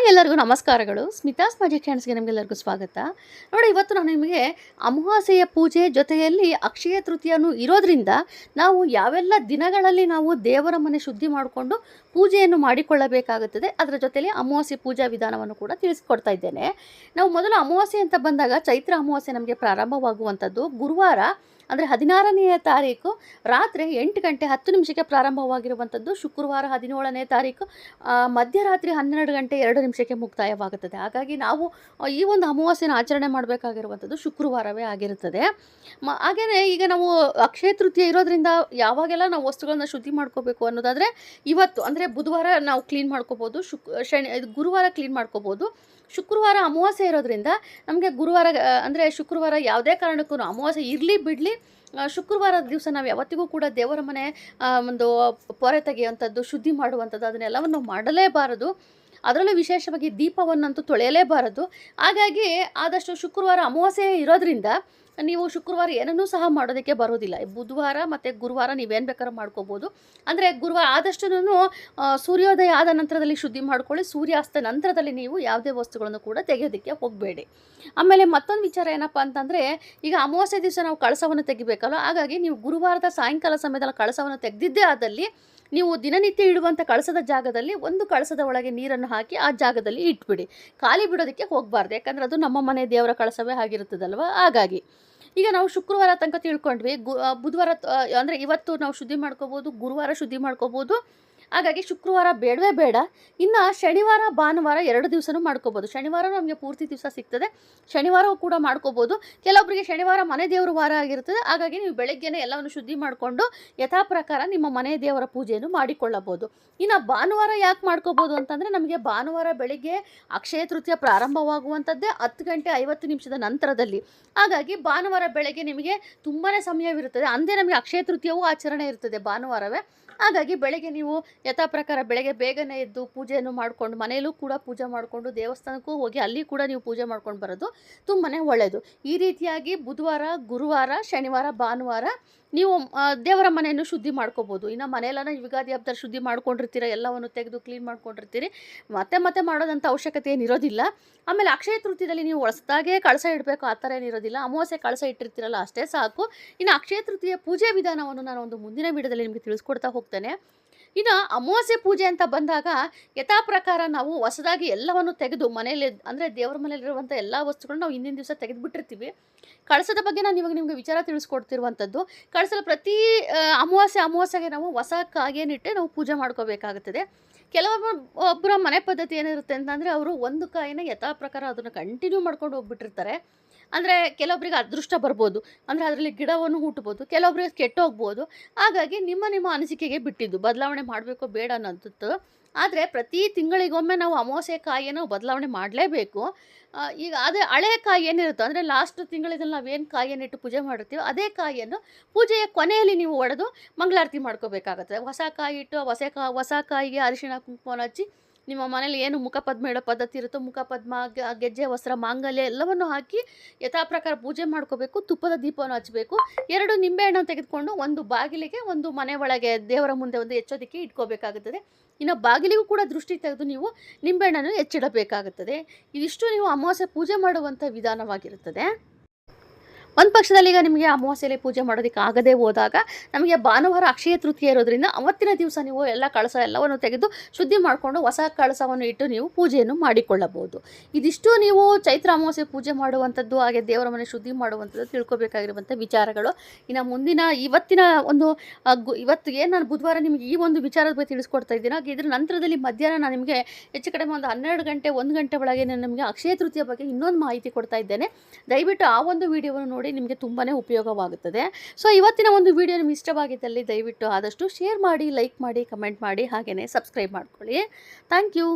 ಎಲ್ಲರಿಗೂ ನಮಸ್ಕಾರಗಳು. ಸ್ಮಿತಾಸ್ ಮ್ಯಾಜಿಕ್ ಹ್ಯಾಂಡ್ಸ್ಗೆ ನಿಮಗೆಲ್ಲರಿಗೂ ಸ್ವಾಗತ. ನೋಡಿ, ಇವತ್ತು ನಾನು ನಿಮಗೆ ಅಮಾವಾಸ್ಯೆಯ ಪೂಜೆ ಜೊತೆಯಲ್ಲಿ ಅಕ್ಷಯ ತೃತೀಯನೂ ಇರೋದ್ರಿಂದ ನಾವು ಯಾವೆಲ್ಲ ದಿನಗಳಲ್ಲಿ ನಾವು ದೇವರ ಮನೆ ಶುದ್ಧಿ ಮಾಡಿಕೊಂಡು ಪೂಜೆಯನ್ನು ಮಾಡಿಕೊಳ್ಳಬೇಕಾಗುತ್ತದೆ, ಅದರ ಜೊತೆಯಲ್ಲಿ ಅಮಾವಾಸ್ಯೆ ಪೂಜಾ ವಿಧಾನವನ್ನು ಕೂಡ ತಿಳಿಸ್ಕೊಡ್ತಾ ಇದ್ದೇನೆ. ನಾವು ಮೊದಲು ಅಮಾವಾಸ್ಯೆ ಅಂತ ಬಂದಾಗ ಚೈತ್ರ ಅಮಾವಾಸ್ಯೆ ನಮಗೆ ಪ್ರಾರಂಭವಾಗುವಂಥದ್ದು ಗುರುವಾರ, ಅಂದರೆ 16ನೇ ತಾರೀಕು ರಾತ್ರಿ 8 ಗಂಟೆ 10 ನಿಮಿಷಕ್ಕೆ ಪ್ರಾರಂಭವಾಗಿರುವಂಥದ್ದು. ಶುಕ್ರವಾರ 17ನೇ ತಾರೀಕು ಮಧ್ಯರಾತ್ರಿ 12 ಗಂಟೆ 2 ನಿಮಿಷಕ್ಕೆ ಮುಕ್ತಾಯವಾಗುತ್ತದೆ. ಹಾಗಾಗಿ ನಾವು ಈ ಒಂದು ಅಮಾವಾಸ್ಯೆನ ಆಚರಣೆ ಮಾಡಬೇಕಾಗಿರುವಂಥದ್ದು ಶುಕ್ರವಾರವೇ ಆಗಿರುತ್ತದೆ. ಹಾಗೆಯೇ ಈಗ ನಾವು ಅಕ್ಷಯ ತೃತೀಯ ಇರೋದ್ರಿಂದ ಯಾವಾಗೆಲ್ಲ ನಾವು ವಸ್ತುಗಳನ್ನ ಶುದ್ಧಿ ಮಾಡ್ಕೋಬೇಕು ಅನ್ನೋದಾದರೆ, ಇವತ್ತು ಅಂದರೆ ಬುಧವಾರ ನಾವು ಕ್ಲೀನ್ ಮಾಡ್ಕೋಬೋದು, ಗುರುವಾರ ಕ್ಲೀನ್ ಮಾಡ್ಕೋಬೋದು. ಶುಕ್ರವಾರ ಅಮಾವಾಸ್ಯೆ ಇರೋದ್ರಿಂದ ನಮಗೆ ಗುರುವಾರ ಅಂದರೆ ಶುಕ್ರವಾರ ಯಾವುದೇ ಕಾರಣಕ್ಕೂ ಅಮಾವಾಸ್ಯೆ ಇರಲಿ ಬಿಡಲಿ, ಶುಕ್ರವಾರದ ದಿವಸ ನಾವು ಯಾವತ್ತಿಗೂ ಕೂಡ ದೇವರ ಮನೆ ಒಂದು ಪೊರೆ ತೆಗೆಯುವಂಥದ್ದು, ಶುದ್ಧಿ ಮಾಡುವಂಥದ್ದು ಅದನ್ನೆಲ್ಲವನ್ನು ಮಾಡಲೇಬಾರದು. ಅದರಲ್ಲೂ ವಿಶೇಷವಾಗಿ ದೀಪವನ್ನಂತೂ ತೊಳೆಯಲೇಬಾರದು. ಹಾಗಾಗಿ ಆದಷ್ಟು ಶುಕ್ರವಾರ ಅಮಾವಾಸ್ಯೆ ಇರೋದ್ರಿಂದ ನೀವು ಶುಕ್ರವಾರ ಏನನ್ನೂ ಸಹ ಮಾಡೋದಕ್ಕೆ ಬರೋದಿಲ್ಲ. ಬುಧವಾರ ಮತ್ತು ಗುರುವಾರ ನೀವೇನು ಬೇಕಾದ್ರೂ ಮಾಡ್ಕೋಬೋದು. ಅಂದರೆ ಗುರುವಾರ ಆದಷ್ಟು ಸೂರ್ಯೋದಯ ಆದ ನಂತರದಲ್ಲಿ ಶುದ್ಧಿ ಮಾಡ್ಕೊಳ್ಳಿ. ಸೂರ್ಯಾಸ್ತ ನಂತರದಲ್ಲಿ ನೀವು ಯಾವುದೇ ವಸ್ತುಗಳನ್ನು ಕೂಡ ತೆಗೆಯೋದಕ್ಕೆ ಹೋಗಬೇಡಿ. ಆಮೇಲೆ ಮತ್ತೊಂದು ವಿಚಾರ ಏನಪ್ಪ ಅಂತಂದರೆ, ಈಗ ಅಮಾವಾಸ್ಯೆ ದಿವಸ ನಾವು ಕಳಸವನ್ನು ತೆಗಿಬೇಕಲ್ಲ, ಹಾಗಾಗಿ ನೀವು ಗುರುವಾರದ ಸಾಯಂಕಾಲ ಸಮಯದಲ್ಲಿ ಕಳಸವನ್ನು ತೆಗೆದಿದ್ದೇ ಆದಲ್ಲಿ ನೀವು ದಿನನಿತ್ಯ ಇಡುವಂಥ ಕಳಸದ ಜಾಗದಲ್ಲಿ ಒಂದು ಕಳಸದ ಒಳಗೆ ನೀರನ್ನು ಹಾಕಿ ಆ ಜಾಗದಲ್ಲಿ ಇಟ್ಬಿಡಿ. ಖಾಲಿ ಬಿಡೋದಕ್ಕೆ ಹೋಗಬಾರ್ದು, ಯಾಕಂದರೆ ಅದು ನಮ್ಮ ಮನೆ ದೇವರ ಕಳಸವೇ ಆಗಿರುತ್ತದಲ್ವ. ಹಾಗಾಗಿ ಈಗ ನಾವು ಶುಕ್ರವಾರ ತನಕ ತಿಳ್ಕೊಂಡ್ವಿ. ಬುಧವಾರ ಅಂದರೆ ಇವತ್ತು ನಾವು ಶುದ್ಧಿ ಮಾಡ್ಕೋಬೋದು, ಗುರುವಾರ ಶುದ್ಧಿ ಮಾಡ್ಕೋಬೋದು. ಹಾಗಾಗಿ ಶುಕ್ರವಾರ ಬೇಡವೇ ಬೇಡ. ಇನ್ನು ಶನಿವಾರ ಭಾನುವಾರ 2 ದಿವಸನೂ ಮಾಡ್ಕೋಬೋದು. ಶನಿವಾರ ನಮಗೆ ಪೂರ್ತಿ ದಿವಸ ಸಿಗ್ತದೆ, ಶನಿವಾರವೂ ಕೂಡ ಮಾಡ್ಕೋಬೋದು. ಕೆಲವೊಬ್ಬರಿಗೆ ಶನಿವಾರ ಮನೆ ದೇವರ ವಾರ ಆಗಿರ್ತದೆ, ಹಾಗಾಗಿ ನೀವು ಬೆಳಗ್ಗೆನೇ ಎಲ್ಲವನ್ನು ಶುದ್ಧಿ ಮಾಡಿಕೊಂಡು ಯಥಾ ಪ್ರಕಾರ ನಿಮ್ಮ ಮನೆ ದೇವರ ಪೂಜೆಯನ್ನು ಮಾಡಿಕೊಳ್ಳಬಹುದು. ಇನ್ನು ಭಾನುವಾರ ಯಾಕೆ ಮಾಡ್ಕೋಬೋದು ಅಂತಂದರೆ, ನಮಗೆ ಭಾನುವಾರ ಬೆಳಗ್ಗೆ ಅಕ್ಷಯ ತೃತೀಯ ಪ್ರಾರಂಭವಾಗುವಂಥದ್ದೇ 10 ಗಂಟೆ 50 ನಿಮಿಷದ ನಂತರದಲ್ಲಿ. ಹಾಗಾಗಿ ಭಾನುವಾರ ಬೆಳಗ್ಗೆ ನಿಮಗೆ ತುಂಬಾ ಸಮಯವಿರುತ್ತದೆ. ಅಂದೇ ನಮಗೆ ಅಕ್ಷಯ ತೃತೀಯವೂ ಆಚರಣೆ ಇರ್ತದೆ ಭಾನುವಾರವೇ. ಹಾಗಾಗಿ ಬೆಳಗ್ಗೆ ನೀವು ಯಥಾ ಪ್ರಕಾರ ಬೆಳಗ್ಗೆ ಬೇಗನೆ ಎದ್ದು ಪೂಜೆಯನ್ನು ಮಾಡಿಕೊಂಡು, ಮನೆಯಲ್ಲೂ ಕೂಡ ಪೂಜೆ ಮಾಡಿಕೊಂಡು ದೇವಸ್ಥಾನಕ್ಕೂ ಹೋಗಿ ಅಲ್ಲಿ ಕೂಡ ನೀವು ಪೂಜೆ ಮಾಡ್ಕೊಂಡು ಬರೋದು ತುಂಬಾ ಒಳ್ಳೆಯದು. ಈ ರೀತಿಯಾಗಿ ಬುಧವಾರ, ಗುರುವಾರ, ಶನಿವಾರ, ಭಾನುವಾರ ನೀವು ದೇವರ ಮನೆಯನ್ನು ಶುದ್ಧಿ ಮಾಡ್ಕೋಬೋದು. ಇನ್ನು ಮನೆಯೆಲ್ಲ ಯುಗಾದಿ ಹಬ್ಬದಲ್ಲಿ ಶುದ್ಧಿ ಮಾಡ್ಕೊಂಡಿರ್ತೀರ, ಎಲ್ಲವನ್ನು ತೆಗೆದು ಕ್ಲೀನ್ ಮಾಡ್ಕೊಂಡಿರ್ತೀರಿ, ಮತ್ತೆ ಮಾಡೋದಂಥ ಅವಶ್ಯಕತೆ ಏನಿರೋದಿಲ್ಲ. ಆಮೇಲೆ ಅಕ್ಷಯ ತೃತೀಯದಲ್ಲಿ ನೀವು ಹೊಸದಾಗೆ ಕಳಸ ಇಡಬೇಕು ಆ ಥರ ಏನಿರೋದಿಲ್ಲ. ಅಮಾವಾಸ್ಯೆ ಕಳಸ ಇಟ್ಟಿರ್ತೀರಲ್ಲ ಅಷ್ಟೇ ಸಾಕು. ಇನ್ನು ಅಕ್ಷಯ ತೃತೀಯ ಪೂಜೆ ವಿಧಾನವನ್ನು ನಾನು ಒಂದು ಮುಂದಿನ ವಿಡಿಯೋದಲ್ಲಿ ನಿಮಗೆ ತಿಳಿಸ್ಕೊಡ್ತಾ ಹೋಗ್ತೇನೆ. ಇನ್ನು ಅಮಾವಾಸ್ಯೆ ಪೂಜೆ ಅಂತ ಬಂದಾಗ ಯಥಾ ಪ್ರಕಾರ ನಾವು ಹೊಸದಾಗಿ ಎಲ್ಲವನ್ನು ತೆಗೆದು ಮನೆಯಲ್ಲಿ, ಅಂದರೆ ದೇವರ ಮನೆಯಲ್ಲಿರುವಂಥ ಎಲ್ಲ ವಸ್ತುಗಳನ್ನ ನಾವು ಹಿಂದಿನ ದಿವಸ ತೆಗೆದುಬಿಟ್ಟಿರ್ತೀವಿ. ಕಳಸದ ಬಗ್ಗೆ ನಾನು ಇವಾಗ ನಿಮಗೆ ವಿಚಾರ ತಿಳಿಸ್ಕೊಡ್ತಿರುವಂಥದ್ದು. ಕಳಸದ ಪ್ರತಿ ಅಮಾವಾಸ್ಯೆಗೆ ನಾವು ಹೊಸ ಕಾಯಿಯನ್ನಿಟ್ಟೆ ನಾವು ಪೂಜೆ ಮಾಡ್ಕೋಬೇಕಾಗುತ್ತದೆ. ಒಬ್ಬರ ಮನೆ ಪದ್ಧತಿ ಏನಿರುತ್ತೆ ಅಂತಂದರೆ, ಅವರು ಒಂದು ಕಾಯಿನ ಯಥಾ ಪ್ರಕಾರ ಅದನ್ನು ಕಂಟಿನ್ಯೂ ಮಾಡ್ಕೊಂಡು ಹೋಗ್ಬಿಟ್ಟಿರ್ತಾರೆ. ಅಂದರೆ ಕೆಲವೊಬ್ಬರಿಗೆ ಅದೃಷ್ಟ ಬರ್ಬೋದು, ಅಂದರೆ ಅದರಲ್ಲಿ ಗಿಡವನ್ನು ಹುಟ್ಟಬೋದು, ಕೆಲವೊಬ್ಬರಿಗೆ ಕೆಟ್ಟೋಗ್ಬೋದು. ಹಾಗಾಗಿ ನಿಮ್ಮ ಅನಿಸಿಕೆಗೆ ಬಿಟ್ಟಿದ್ದು ಬದಲಾವಣೆ ಮಾಡಬೇಕು ಬೇಡ ಅನ್ನೋದು. ಆದರೆ ಪ್ರತಿ ತಿಂಗಳಿಗೊಮ್ಮೆ ನಾವು ಅಮಾವಾಸ್ಯೆ ಕಾಯಿಯನ್ನು ಬದಲಾವಣೆ ಮಾಡಲೇಬೇಕು. ಈಗ ಅದೇ ಹಳೆ ಕಾಯಿ ಏನಿರುತ್ತೋ, ಅಂದರೆ ಲಾಸ್ಟ್ ತಿಂಗಳಿದಲ್ಲಿ ನಾವೇನು ಕಾಯಿಯನ್ನಿಟ್ಟು ಪೂಜೆ ಮಾಡಿರ್ತೀವೋ ಅದೇ ಕಾಯಿಯನ್ನು ಪೂಜೆಯ ಕೊನೆಯಲ್ಲಿ ನೀವು ಒಡೆದು ಮಂಗಳಾರತಿ ಮಾಡ್ಕೋಬೇಕಾಗತ್ತೆ. ಹೊಸ ಕಾಯಿ ಇಟ್ಟು ಹೊಸ ಕಾಯಿಗೆ ಅರಿಶಿಣ ಕುಂಕುಮವನ್ನು ಹಚ್ಚಿ, ನಿಮ್ಮ ಮನೇಲಿ ಏನು ಮುಖಪದ್ಮ ಇಡೋ ಪದ್ಧತಿ ಇರುತ್ತೋ ಮುಖಪದ್ಮ, ಗೆಜ್ಜೆ ವಸ್ತ್ರ, ಮಾಂಗಲ್ಯ ಎಲ್ಲವನ್ನು ಹಾಕಿ ಯಥಾ ಪ್ರಕಾರ ಪೂಜೆ ಮಾಡ್ಕೋಬೇಕು. ತುಪ್ಪದ ದೀಪವನ್ನು ಹಚ್ಚಬೇಕು. 2 ನಿಂಬೆಹಣ್ಣನ್ನು ತೆಗೆದುಕೊಂಡು ಒಂದು ಬಾಗಿಲಿಗೆ, ಒಂದು ಮನೆ ಒಳಗೆ ದೇವರ ಮುಂದೆ ಒಂದು ಹೆಚ್ಚೋದಕ್ಕೆ ಇಟ್ಕೋಬೇಕಾಗುತ್ತದೆ. ಇನ್ನು ಬಾಗಿಲಿಗೂ ಕೂಡ ದೃಷ್ಟಿ ತೆಗೆದು ನೀವು ನಿಂಬೆಹಣ್ಣನ್ನು ಹೆಚ್ಚಿಡಬೇಕಾಗುತ್ತದೆ. ಇದಿಷ್ಟು ನೀವು ಅಮಾವಾಸ್ಯೆ ಪೂಜೆ ಮಾಡುವಂಥ ವಿಧಾನವಾಗಿರುತ್ತದೆ. ಒಂದು ಪಕ್ಷದಲ್ಲಿ ಈಗ ನಿಮಗೆ ಅಮಾವಾಸ್ಯೆಯಲ್ಲಿ ಪೂಜೆ ಮಾಡೋದಕ್ಕೆ ಆಗದೆ ಹೋದಾಗ, ನಮಗೆ ಭಾನುವಾರ ಅಕ್ಷಯ ತೃತೀಯ ಇರೋದ್ರಿಂದ ಅವತ್ತಿನ ದಿವಸ ನೀವು ಎಲ್ಲ ಕಳಸ ಎಲ್ಲವನ್ನು ತೆಗೆದು ಶುದ್ಧಿ ಮಾಡಿಕೊಂಡು ಹೊಸ ಕಳಸವನ್ನು ಇಟ್ಟು ನೀವು ಪೂಜೆಯನ್ನು ಮಾಡಿಕೊಳ್ಳಬಹುದು. ಇದಿಷ್ಟು ನೀವು ಚೈತ್ರ ಅಮಾವಾಸ್ಯೆ ಪೂಜೆ ಮಾಡುವಂಥದ್ದು, ಹಾಗೆ ದೇವರ ಮನೆ ಶುದ್ಧಿ ಮಾಡುವಂಥದ್ದು ತಿಳ್ಕೊಬೇಕಾಗಿರುವಂಥ ವಿಚಾರಗಳು. ಇನ್ನು ಮುಂದಿನ ಇವತ್ತಿನ ಒಂದು ಇವತ್ತು ಏನು ನಾನು ಬುಧವಾರ ನಿಮಗೆ ಈ ಒಂದು ವಿಚಾರದ ಬಗ್ಗೆ ತಿಳಿಸ್ಕೊಡ್ತಾ ಇದ್ದೀನಿ. ಹಾಗೆ ಇದರ ನಂತರದಲ್ಲಿ ಮಧ್ಯಾಹ್ನ ನಾನು ನಿಮಗೆ ಹೆಚ್ಚು ಕಡಿಮೆ ಒಂದು 12 ಗಂಟೆ 1 ಗಂಟೆ ಒಳಗೆ ನಾನು ನಿಮಗೆ ಅಕ್ಷಯ ತೃತೀಯ ಬಗ್ಗೆ ಇನ್ನೊಂದು ಮಾಹಿತಿ ಕೊಡ್ತಾ ಇದ್ದೇನೆ. ದಯವಿಟ್ಟು ಆ ಒಂದು ವಿಡಿಯೋವನ್ನು ನೋಡಿ, ನಿಮಗೆ ತುಂಬಾ ಉಪಯೋಗವಾಗುತ್ತದೆ. ಸೊ ಇವತ್ತಿನ ಒಂದು ವಿಡಿಯೋ ನಿಮ್ಗೆ ಇಷ್ಟವಾಗಿದ್ದಲ್ಲಿ ದಯವಿಟ್ಟು ಆದಷ್ಟು ಶೇರ್ ಮಾಡಿ, ಲೈಕ್ ಮಾಡಿ, ಕಮೆಂಟ್ ಮಾಡಿ, ಹಾಗೆಯೇ ಸಬ್ಸ್ಕ್ರೈಬ್ ಮಾಡ್ಕೊಳ್ಳಿ. Thank you.